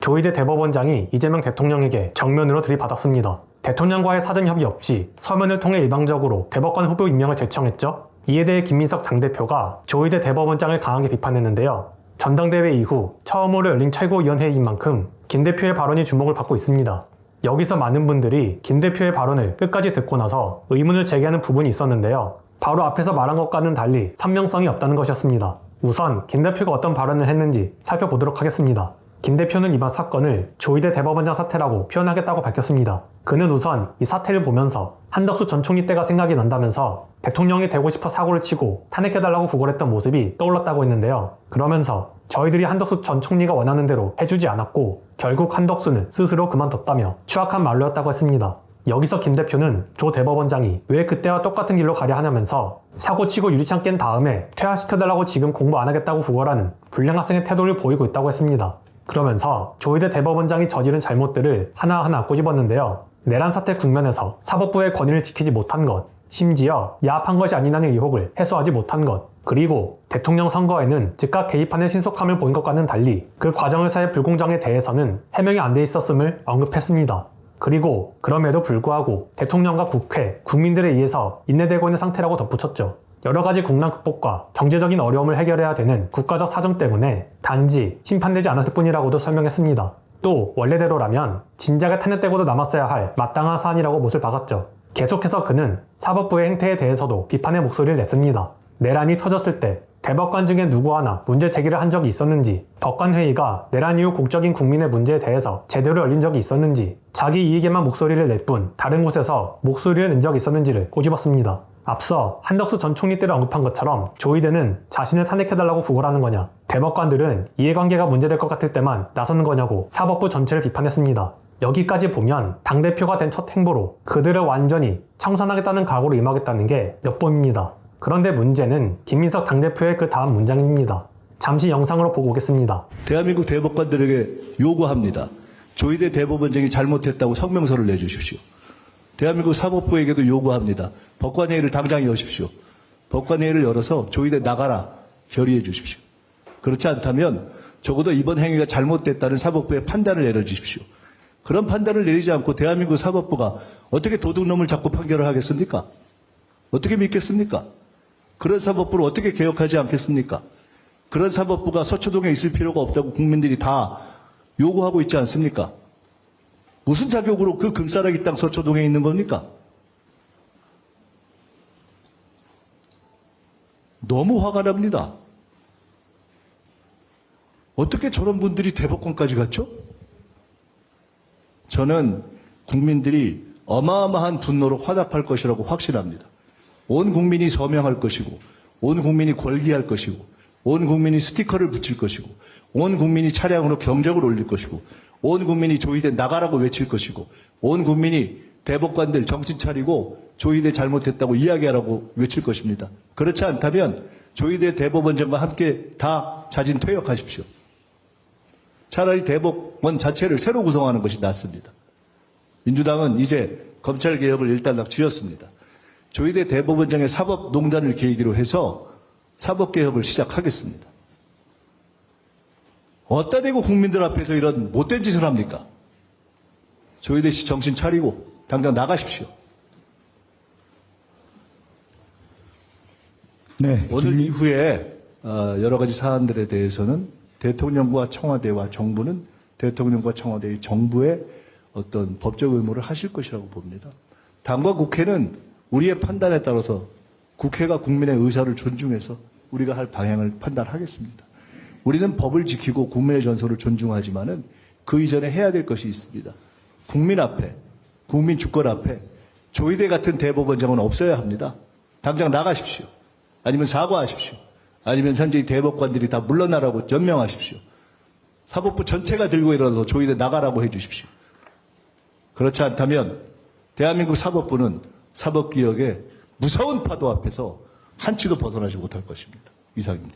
조희대 대법원장이 이재명 대통령에게 정면으로 들이받았습니다. 대통령과의 사전 협의 없이 서면을 통해 일방적으로 대법관 후보 임명을 제청했죠. 이에 대해 김민석 당대표가 조희대 대법원장을 강하게 비판했는데요. 전당대회 이후 처음으로 열린 최고위원회의인 만큼 김 대표의 발언이 주목을 받고 있습니다. 여기서 많은 분들이 김 대표의 발언을 끝까지 듣고 나서 의문을 제기하는 부분이 있었는데요. 바로 앞에서 말한 것과는 달리 선명성이 없다는 것이었습니다. 우선 김 대표가 어떤 발언을 했는지 살펴보도록 하겠습니다. 김 대표는 이번 사건을 조희대 대법원장 사태라고 표현하겠다고 밝혔습니다. 그는 우선 이 사태를 보면서 한덕수 전 총리 때가 생각이 난다면서 대통령이 되고 싶어 사고를 치고 탄핵해달라고 구걸했던 모습이 떠올랐다고 했는데요. 그러면서 저희들이 한덕수 전 총리가 원하는 대로 해주지 않았고 결국 한덕수는 스스로 그만뒀다며 추악한 말로였다고 했습니다. 여기서 김 대표는 조 대법원장이 왜 그때와 똑같은 길로 가려 하냐면서 사고치고 유리창 깬 다음에 퇴학시켜달라고 지금 공부 안 하겠다고 구걸하는 불량 학생의 태도를 보이고 있다고 했습니다. 그러면서 조희대 대법원장이 저지른 잘못들을 하나하나 꼬집었는데요. 내란 사태 국면에서 사법부의 권위를 지키지 못한 것, 심지어 야합한 것이 아니냐는 의혹을 해소하지 못한 것, 그리고 대통령 선거에는 즉각 개입하는 신속함을 보인 것과는 달리 그 과정에서의 불공정에 대해서는 해명이 안 돼 있었음을 언급했습니다. 그리고 그럼에도 불구하고 대통령과 국회, 국민들에 의해서 인내되고 있는 상태라고 덧붙였죠. 여러가지 국난 극복과 경제적인 어려움을 해결해야 되는 국가적 사정 때문에 단지 심판되지 않았을 뿐이라고도 설명했습니다. 또 원래대로라면 진작에 탄핵되고도 남았어야 할 마땅한 사안이라고 못을 박았죠. 계속해서 그는 사법부의 행태에 대해서도 비판의 목소리를 냈습니다. 내란이 터졌을 때 대법관 중에 누구 하나 문제 제기를 한 적이 있었는지, 법관회의가 내란 이후 공적인 국민의 문제에 대해서 제대로 열린 적이 있었는지, 자기 이익에만 목소리를 낼 뿐 다른 곳에서 목소리를 낸 적이 있었는지를 꼬집었습니다. 앞서 한덕수 전 총리 때를 언급한 것처럼 조희대는 자신을 탄핵해달라고 구걸하는 거냐, 대법관들은 이해관계가 문제될 것 같을 때만 나서는 거냐고 사법부 전체를 비판했습니다. 여기까지 보면 당대표가 된 첫 행보로 그들을 완전히 청산하겠다는 각오로 임하겠다는 게 엿보입니다. 그런데 문제는 김민석 당대표의 그 다음 문장입니다. 잠시 영상으로 보고 오겠습니다. 대한민국 대법관들에게 요구합니다. 조희대 대법원장이 잘못했다고 성명서를 내주십시오. 대한민국 사법부에게도 요구합니다. 법관회의를 당장 여십시오. 법관회의를 열어서 조희대 나가라 결의해 주십시오. 그렇지 않다면 적어도 이번 행위가 잘못됐다는 사법부의 판단을 내려주십시오. 그런 판단을 내리지 않고 대한민국 사법부가 어떻게 도둑놈을 잡고 판결을 하겠습니까? 어떻게 믿겠습니까? 그런 사법부를 어떻게 개혁하지 않겠습니까? 그런 사법부가 서초동에 있을 필요가 없다고 국민들이 다 요구하고 있지 않습니까? 무슨 자격으로 그 금싸라기 땅 서초동에 있는 겁니까? 너무 화가 납니다. 어떻게 저런 분들이 대법관까지 갔죠? 저는 국민들이 어마어마한 분노로 화답할 것이라고 확신합니다. 온 국민이 서명할 것이고, 온 국민이 걸기할 것이고, 온 국민이 스티커를 붙일 것이고, 온 국민이 차량으로 경적을 올릴 것이고, 온 국민이 조희대 나가라고 외칠 것이고, 온 국민이 대법관들 정신 차리고 조희대 잘못했다고 이야기하라고 외칠 것입니다. 그렇지 않다면 조희대 대법원장과 함께 다 자진 퇴역하십시오. 차라리 대법원 자체를 새로 구성하는 것이 낫습니다. 민주당은 이제 검찰개혁을 일단락 지었습니다. 조희대 대법원장의 사법농단을 계기로 해서 사법개혁을 시작하겠습니다. 어디다 대고 국민들 앞에서 이런 못된 짓을 합니까? 조희대 씨 정신 차리고 당장 나가십시오. 네, 오늘 이후에 여러 가지 사안들에 대해서는 대통령과 청와대와 정부는 대통령과 청와대의 정부의 어떤 법적 의무를 하실 것이라고 봅니다. 당과 국회는 우리의 판단에 따라서 국회가 국민의 의사를 존중해서 우리가 할 방향을 판단하겠습니다. 우리는 법을 지키고 국민의 전소를 존중하지만은 그 이전에 해야 될 것이 있습니다. 국민 앞에, 국민 주권 앞에 조희대 같은 대법원장은 없어야 합니다. 당장 나가십시오. 아니면 사과하십시오. 아니면 현재 대법관들이 다 물러나라고 연명하십시오. 사법부 전체가 들고 일어나서 조희대 나가라고 해 주십시오. 그렇지 않다면 대한민국 사법부는 사법개혁의 무서운 파도 앞에서 한치도 벗어나지 못할 것입니다. 이상입니다.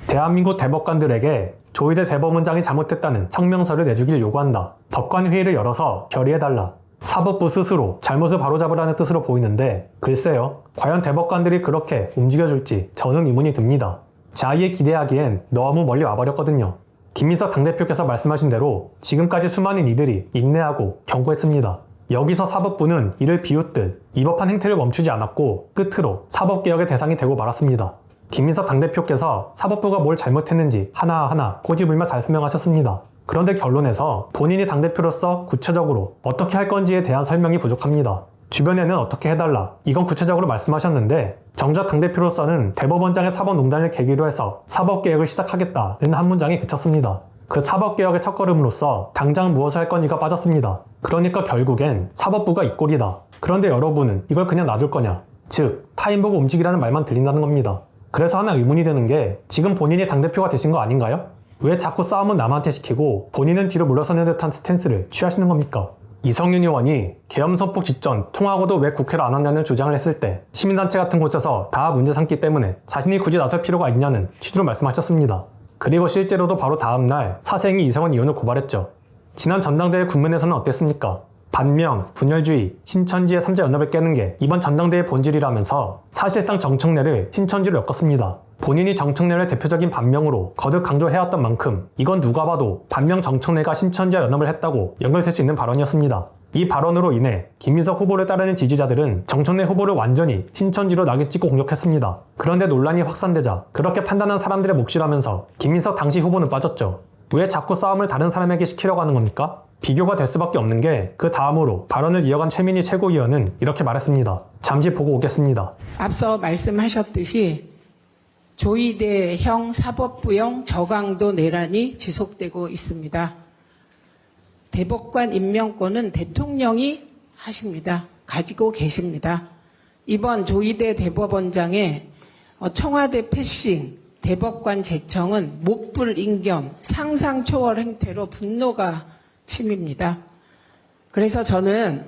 대한민국 대법관들에게 조희대 대법원장이 잘못했다는 성명서를 내주길 요구한다. 법관회의를 열어서 결의해달라. 사법부 스스로 잘못을 바로잡으라는 뜻으로 보이는데 글쎄요. 과연 대법관들이 그렇게 움직여줄지 저는 의문이 듭니다. 자의에 기대하기엔 너무 멀리 와버렸거든요. 김민석 당대표께서 말씀하신 대로 지금까지 수많은 이들이 인내하고 경고했습니다. 여기서 사법부는 이를 비웃듯 위법한 행태를 멈추지 않았고 끝으로 사법개혁의 대상이 되고 말았습니다. 김민석 당대표께서 사법부가 뭘 잘못했는지 하나하나 꼬집으며 잘 설명하셨습니다. 그런데 결론에서 본인이 당대표로서 구체적으로 어떻게 할 건지에 대한 설명이 부족합니다. 주변에는 어떻게 해달라 이건 구체적으로 말씀하셨는데 정작 당대표로서는 대법원장의 사법농단을 계기로 해서 사법개혁을 시작하겠다는 한 문장에 그쳤습니다. 그 사법개혁의 첫걸음으로써 당장 무엇을 할 건지가 빠졌습니다. 그러니까 결국엔 사법부가 이 꼴이다. 그런데 여러분은 이걸 그냥 놔둘 거냐? 즉 타임 보고 움직이라는 말만 들린다는 겁니다. 그래서 하나 의문이 드는 게 지금 본인이 당대표가 되신 거 아닌가요? 왜 자꾸 싸움은 남한테 시키고 본인은 뒤로 물러서는 듯한 스탠스를 취하시는 겁니까? 이성윤 의원이 계엄 선포 직전 통하고도 왜 국회를 안 왔냐는 주장을 했을 때 시민단체 같은 곳에서 다 문제 삼기 때문에 자신이 굳이 나설 필요가 있냐는 취지로 말씀하셨습니다. 그리고 실제로도 바로 다음날 사생이 이성원 의원을 고발했죠. 지난 전당대회 국면에서는 어땠습니까? 반명, 분열주의, 신천지의 3자 연합을 깨는 게 이번 전당대회 본질이라면서 사실상 정청래를 신천지로 엮었습니다. 본인이 정청래를 대표적인 반명으로 거듭 강조해왔던 만큼 이건 누가 봐도 반명 정청래가 신천지와 연합을 했다고 연결될 수 있는 발언이었습니다. 이 발언으로 인해 김민석 후보를 따르는 지지자들은 정청래 후보를 완전히 신천지로 낙인 찍고 공격했습니다. 그런데 논란이 확산되자 그렇게 판단한 사람들의 몫이라면서 김민석 당시 후보는 빠졌죠. 왜 자꾸 싸움을 다른 사람에게 시키려고 하는 겁니까? 비교가 될 수밖에 없는 게 그 다음으로 발언을 이어간 최민희 최고위원은 이렇게 말했습니다. 잠시 보고 오겠습니다. 앞서 말씀하셨듯이 조이대형 사법부형 저강도 내란이 지속되고 있습니다. 대법관 임명권은 대통령이 하십니다. 가지고 계십니다. 이번 조이대 대법원장의 청와대 패싱, 대법관 제청은 목불 임겸, 상상 초월 행태로 분노가 침입니다. 그래서 저는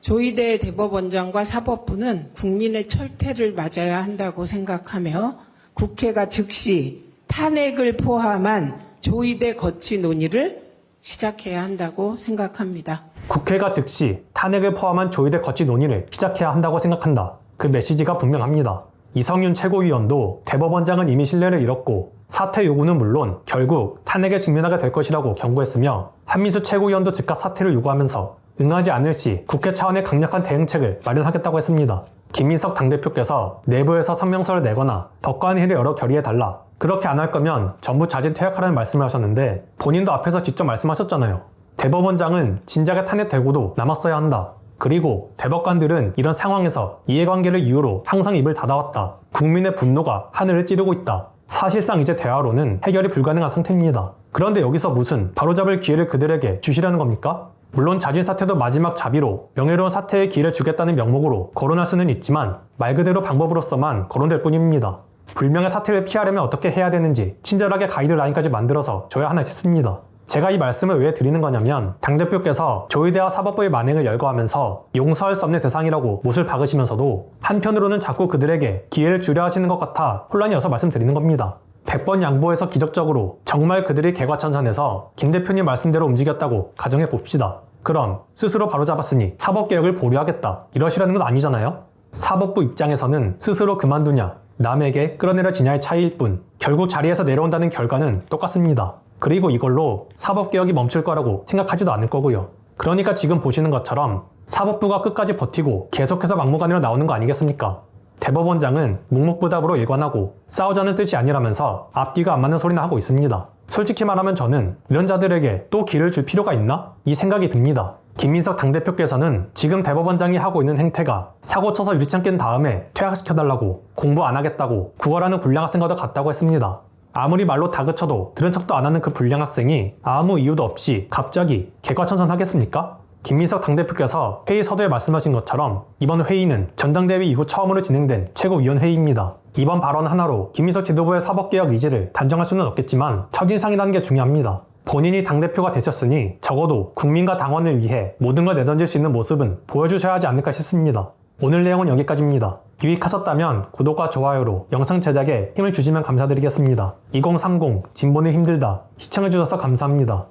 조이대 대법원장과 사법부는 국민의 철퇴를 맞아야 한다고 생각하며 국회가 즉시 탄핵을 포함한 조이대 거치 논의를 시작해야 한다고 생각합니다. 국회가 즉시 탄핵을 포함한 조이대 거치 논의를 시작해야 한다고 생각한다. 그 메시지가 분명합니다. 이성윤 최고위원도 대법원장은 이미 신뢰를 잃었고 사퇴 요구는 물론 결국 탄핵에 직면하게 될 것이라고 경고했으며 한민수 최고위원도 즉각 사퇴를 요구하면서 응하지 않을 시 국회 차원의 강력한 대응책을 마련하겠다고 했습니다. 김민석 당대표께서 내부에서 성명서를 내거나 법관회의를 열어 결의해달라. 그렇게 안 할 거면 전부 자진 퇴학하라는 말씀을 하셨는데 본인도 앞에서 직접 말씀하셨잖아요. 대법원장은 진작에 탄핵되고도 남았어야 한다. 그리고 대법관들은 이런 상황에서 이해관계를 이유로 항상 입을 닫아왔다. 국민의 분노가 하늘을 찌르고 있다. 사실상 이제 대화로는 해결이 불가능한 상태입니다. 그런데 여기서 무슨 바로잡을 기회를 그들에게 주시려는 겁니까? 물론 자진 사퇴도 마지막 자비로 명예로운 사퇴의 기회를 주겠다는 명목으로 거론할 수는 있지만 말 그대로 방법으로서만 거론될 뿐입니다. 불명예 사퇴를 피하려면 어떻게 해야 되는지 친절하게 가이드라인까지 만들어서 줘야 하나 싶습니다. 제가 이 말씀을 왜 드리는 거냐면 당대표께서 조이대와 사법부의 만행을 열거하면서 용서할 수 없는 대상이라고 못을 박으시면서도 한편으로는 자꾸 그들에게 기회를 주려 하시는 것 같아 혼란이 어서 말씀드리는 겁니다. 100번 양보해서 기적적으로 정말 그들이 개과천선해서 김 대표님 말씀대로 움직였다고 가정해 봅시다. 그럼 스스로 바로잡았으니 사법개혁을 보류하겠다 이러시라는 건 아니잖아요. 사법부 입장에서는 스스로 그만두냐 남에게 끌어내려지냐의 차이일 뿐 결국 자리에서 내려온다는 결과는 똑같습니다. 그리고 이걸로 사법개혁이 멈출 거라고 생각하지도 않을 거고요. 그러니까 지금 보시는 것처럼 사법부가 끝까지 버티고 계속해서 막무가내로 나오는 거 아니겠습니까? 대법원장은 묵묵부답으로 일관하고 싸우자는 뜻이 아니라면서 앞뒤가 안 맞는 소리나 하고 있습니다. 솔직히 말하면 저는 이런 자들에게 또 기회를 줄 필요가 있나? 이 생각이 듭니다. 김민석 당대표께서는 지금 대법원장이 하고 있는 행태가 사고 쳐서 유리창 깬 다음에 퇴학시켜달라고 공부 안 하겠다고 구걸하는 불량 학생과도 같다고 했습니다. 아무리 말로 다그쳐도 들은 척도 안 하는 그 불량 학생이 아무 이유도 없이 갑자기 개과천선하겠습니까? 김민석 당대표께서 회의 서두에 말씀하신 것처럼 이번 회의는 전당대회 이후 처음으로 진행된 최고위원회의입니다. 이번 발언 하나로 김민석 지도부의 사법개혁 의지를 단정할 수는 없겠지만 첫인상이라는 게 중요합니다. 본인이 당대표가 되셨으니 적어도 국민과 당원을 위해 모든 걸 내던질 수 있는 모습은 보여주셔야 하지 않을까 싶습니다. 오늘 내용은 여기까지입니다. 유익하셨다면 구독과 좋아요로 영상 제작에 힘을 주시면 감사드리겠습니다. 2030 진보는 힘들다. 시청해주셔서 감사합니다.